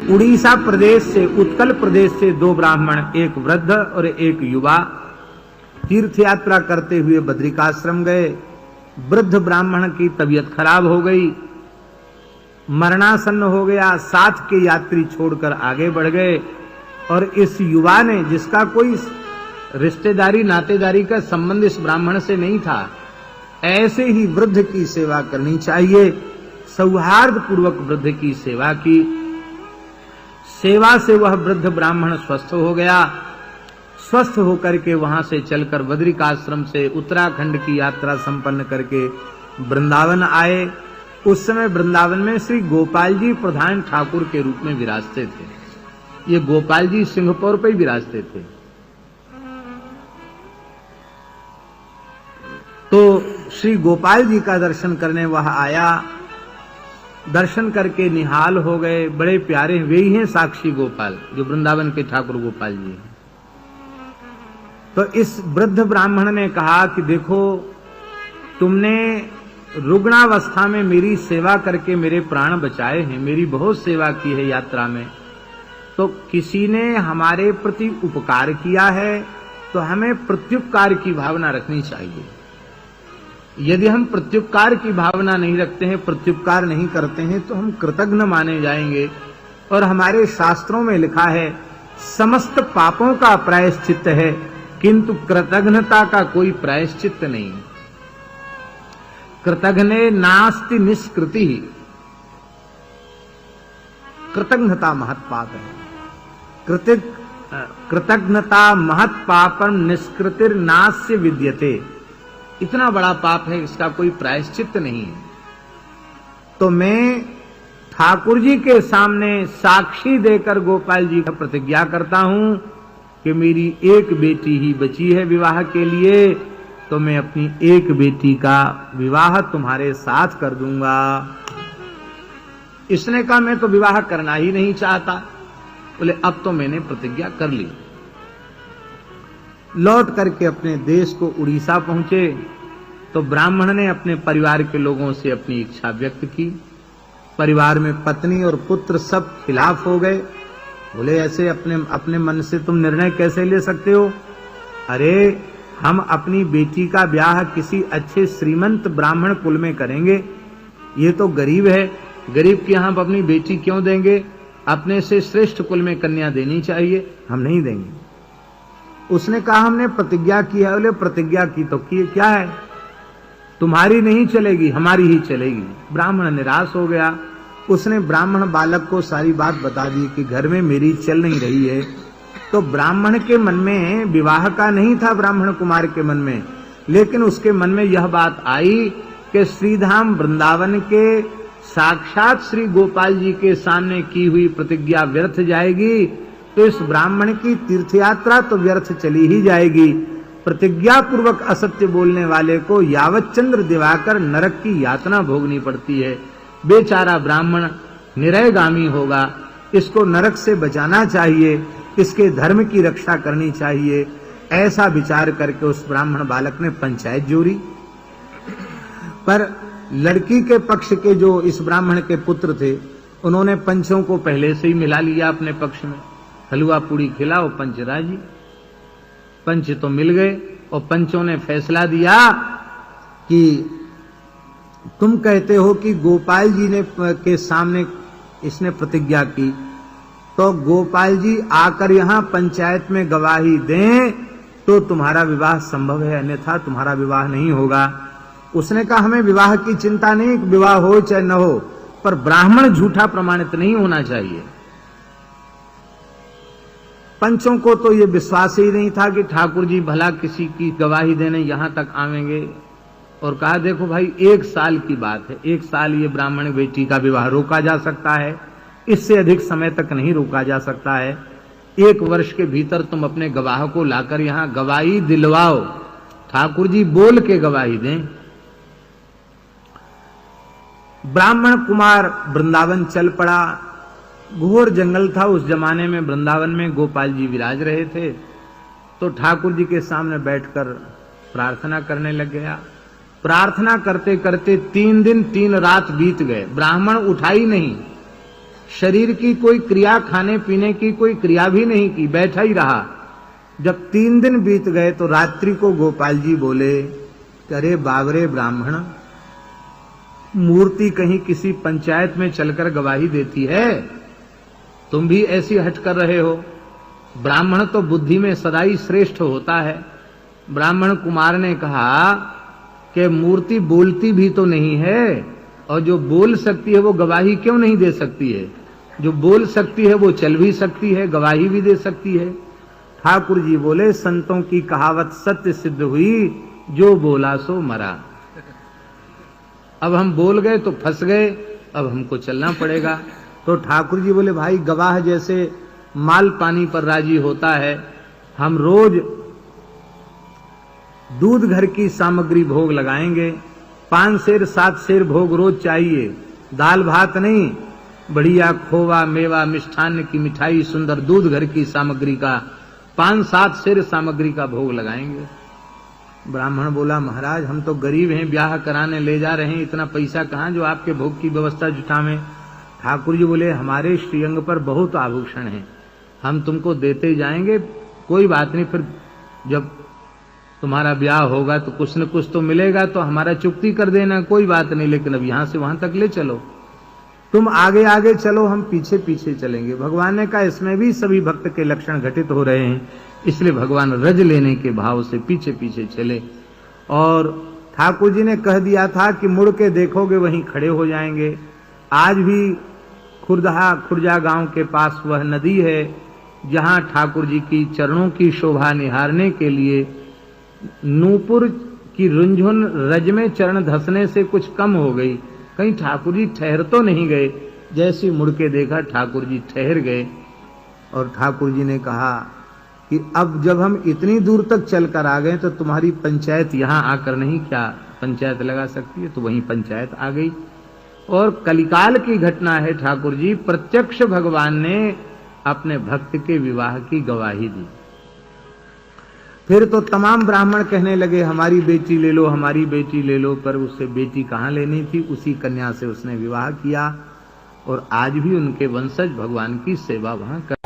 उड़ीसा प्रदेश से, उत्कल प्रदेश से दो ब्राह्मण, एक वृद्ध और एक युवा, तीर्थ यात्रा करते हुए बद्रिकाश्रम गए। वृद्ध ब्राह्मण की तबीयत खराब हो गई, मरणासन्न हो गया, साथ के यात्री छोड़कर आगे बढ़ गए। और इस युवा ने, जिसका कोई रिश्तेदारी नातेदारी का संबंध इस ब्राह्मण से नहीं था, ऐसे ही वृद्ध की सेवा करनी चाहिए, सौहार्द पूर्वक वृद्ध की सेवा की। सेवा से वह वृद्ध ब्राह्मण स्वस्थ हो गया। स्वस्थ होकर के वहां से चलकर बद्रिकाश्रम से उत्तराखंड की यात्रा संपन्न करके वृंदावन आए। उस समय वृंदावन में श्री गोपाल जी प्रधान ठाकुर के रूप में विराजते थे। ये गोपाल जी सिंहपुर पे ही विराजते थे। तो श्री गोपाल जी का दर्शन करने वह आया। दर्शन करके निहाल हो गए, बड़े प्यारे। वे ही हैं साक्षी गोपाल, जो वृंदावन के ठाकुर गोपाल जी हैं। तो इस वृद्ध ब्राह्मण ने कहा कि देखो, तुमने रुग्णावस्था में मेरी सेवा करके मेरे प्राण बचाए हैं, मेरी बहुत सेवा की है यात्रा में। तो किसी ने हमारे प्रति उपकार किया है तो हमें प्रत्युपकार की भावना रखनी चाहिए। यदि हम प्रत्युपकार की भावना नहीं रखते हैं, प्रत्युपकार नहीं करते हैं, तो हम कृतघ्न माने जाएंगे। और हमारे शास्त्रों में लिखा है, समस्त पापों का प्रायश्चित्त है, किंतु कृतघ्नता का कोई प्रायश्चित्त नहीं। कृतघ्ने नास्ति निष्कृति, कृतघ्नता महत् पाप है। कृतघ्नता महत् पापम निष्कृतिर नास्य विद्यते। इतना बड़ा पाप है, इसका कोई प्रायश्चित्त नहीं है। तो मैं ठाकुर जी के सामने साक्षी देकर गोपाल जी का प्रतिज्ञा करता हूं कि मेरी एक बेटी ही बची है विवाह के लिए, तो मैं अपनी एक बेटी का विवाह तुम्हारे साथ कर दूंगा। इसने कहा, मैं तो विवाह करना ही नहीं चाहता। बोले, अब तो मैंने प्रतिज्ञा कर ली। लौट करके अपने देश को उड़ीसा पहुंचे तो ब्राह्मण ने अपने परिवार के लोगों से अपनी इच्छा व्यक्त की। परिवार में पत्नी और पुत्र सब खिलाफ हो गए। बोले, ऐसे अपने मन से तुम निर्णय कैसे ले सकते हो? अरे, हम अपनी बेटी का ब्याह किसी अच्छे श्रीमंत ब्राह्मण कुल में करेंगे। ये तो गरीब है, गरीब के यहां अपनी बेटी क्यों देंगे? अपने से श्रेष्ठ कुल में कन्या देनी चाहिए, हम नहीं देंगे। उसने कहा, हमने प्रतिज्ञा की है। बोले, प्रतिज्ञा की तो की, क्या है? तुम्हारी नहीं चलेगी, हमारी ही चलेगी। ब्राह्मण निराश हो गया। उसने ब्राह्मण बालक को सारी बात बता दी कि घर में मेरी चल नहीं रही है। तो ब्राह्मण के मन में विवाह का नहीं था, ब्राह्मण कुमार के मन में, लेकिन उसके मन में यह बात आई कि श्रीधाम वृंदावन के साक्षात श्री गोपाल जी के सामने की हुई प्रतिज्ञा व्यर्थ जाएगी, तो इस ब्राह्मण की तीर्थयात्रा तो व्यर्थ चली ही जाएगी। प्रतिज्ञा पूर्वक असत्य बोलने वाले को यावत चंद्र दिवाकर नरक की यातना भोगनी पड़ती है। बेचारा ब्राह्मण निरयगामी होगा, इसको नरक से बचाना चाहिए, इसके धर्म की रक्षा करनी चाहिए। ऐसा विचार करके उस ब्राह्मण बालक ने पंचायत जोड़ी। पर लड़की के पक्ष के जो इस ब्राह्मण के पुत्र थे, उन्होंने पंचों को पहले से ही मिला लिया अपने पक्ष में। हलवा पूड़ी खिलाओ, पंच राजी। पंच तो मिल गए और पंचों ने फैसला दिया कि तुम कहते हो कि गोपाल जी ने के सामने इसने प्रतिज्ञा की, तो गोपाल जी आकर यहां पंचायत में गवाही दें तो तुम्हारा विवाह संभव है, अन्यथा तुम्हारा विवाह नहीं होगा। उसने कहा, हमें विवाह की चिंता नहीं, विवाह हो चाहे न हो, पर ब्राह्मण झूठा प्रमाणित नहीं होना चाहिए। पंचों को तो ये विश्वास ही नहीं था कि ठाकुर जी भला किसी की गवाही देने यहां तक आवेंगे। और कहा, देखो भाई, 1 साल की बात है, 1 साल ये ब्राह्मण बेटी का विवाह रोका जा सकता है, इससे अधिक समय तक नहीं रोका जा सकता है। 1 वर्ष के भीतर तुम अपने गवाह को लाकर यहां गवाही दिलवाओ, ठाकुर जी बोल के गवाही दें। ब्राह्मण कुमार वृंदावन चल पड़ा। घोर जंगल था उस जमाने में, वृंदावन में गोपाल जी विराज रहे थे। तो ठाकुर जी के सामने बैठकर प्रार्थना करने लग गया। प्रार्थना करते करते 3 दिन 3 रात बीत गए, ब्राह्मण उठा ही नहीं। शरीर की कोई क्रिया, खाने पीने की कोई क्रिया भी नहीं की, बैठा ही रहा। जब 3 दिन बीत गए तो रात्रि को गोपाल जी बोले, अरे बाबरे ब्राह्मण, मूर्ति कहीं किसी पंचायत में चलकर गवाही देती है, तुम भी ऐसी हट कर रहे हो। ब्राह्मण तो बुद्धि में सदाई श्रेष्ठ होता है। ब्राह्मण कुमार ने कहा कि मूर्ति बोलती भी तो नहीं है, और जो बोल सकती है वो गवाही क्यों नहीं दे सकती है? जो बोल सकती है वो चल भी सकती है, गवाही भी दे सकती है। ठाकुर जी बोले, संतों की कहावत सत्य सिद्ध हुई, जो बोला सो मरा। अब हम बोल गए तो फंस गए, अब हमको चलना पड़ेगा। तो ठाकुर जी बोले, भाई गवाह जैसे माल पानी पर राजी होता है, हम रोज दूध घर की सामग्री भोग लगाएंगे, 5 सेर 7 सेर भोग रोज चाहिए, दाल भात नहीं, बढ़िया खोवा मेवा मिष्ठान्न की मिठाई, सुंदर दूध घर की सामग्री का 5-7 सेर सामग्री का भोग लगाएंगे। ब्राह्मण बोला, महाराज हम तो गरीब हैं, ब्याह कराने ले जा रहे हैं, इतना पैसा कहाँ जो आपके भोग की व्यवस्था जुटावें। ठाकुर जी बोले, हमारे श्रीअंग पर बहुत आभूषण हैं, हम तुमको देते जाएंगे, कोई बात नहीं, फिर जब तुम्हारा ब्याह होगा तो कुछ न कुछ तो मिलेगा, तो हमारा चुकती कर देना, कोई बात नहीं, लेकिन अब यहां से वहां तक ले चलो, तुम आगे आगे चलो, हम पीछे पीछे चलेंगे। भगवान ने कहा, इसमें भी सभी भक्त के लक्षण घटित हो रहे हैं, इसलिए भगवान रज लेने के भाव से पीछे पीछे चले। और ठाकुर जी ने कह दिया था कि मुड़ के देखोगे वहीं खड़े हो जाएंगे। आज भी खुर्जा गांव के पास वह नदी है जहां ठाकुर जी की चरणों की शोभा निहारने के लिए नूपुर की रुंझुन रज में चरण धसने से कुछ कम हो गई, कहीं ठाकुर जी ठहर तो नहीं गए। जैसे मुड़ के देखा ठाकुर जी ठहर गए, और ठाकुर जी ने कहा कि अब जब हम इतनी दूर तक चलकर आ गए तो तुम्हारी पंचायत यहां आकर नहीं क्या पंचायत लगा सकती है? तो वहीं पंचायत आ गई। और कलिकाल की घटना है ठाकुर जी, प्रत्यक्ष भगवान ने अपने भक्त के विवाह की गवाही दी। फिर तो तमाम ब्राह्मण कहने लगे, हमारी बेटी ले लो, हमारी बेटी ले लो, पर उससे बेटी कहाँ लेनी थी, उसी कन्या से उसने विवाह किया, और आज भी उनके वंशज भगवान की सेवा वहां कर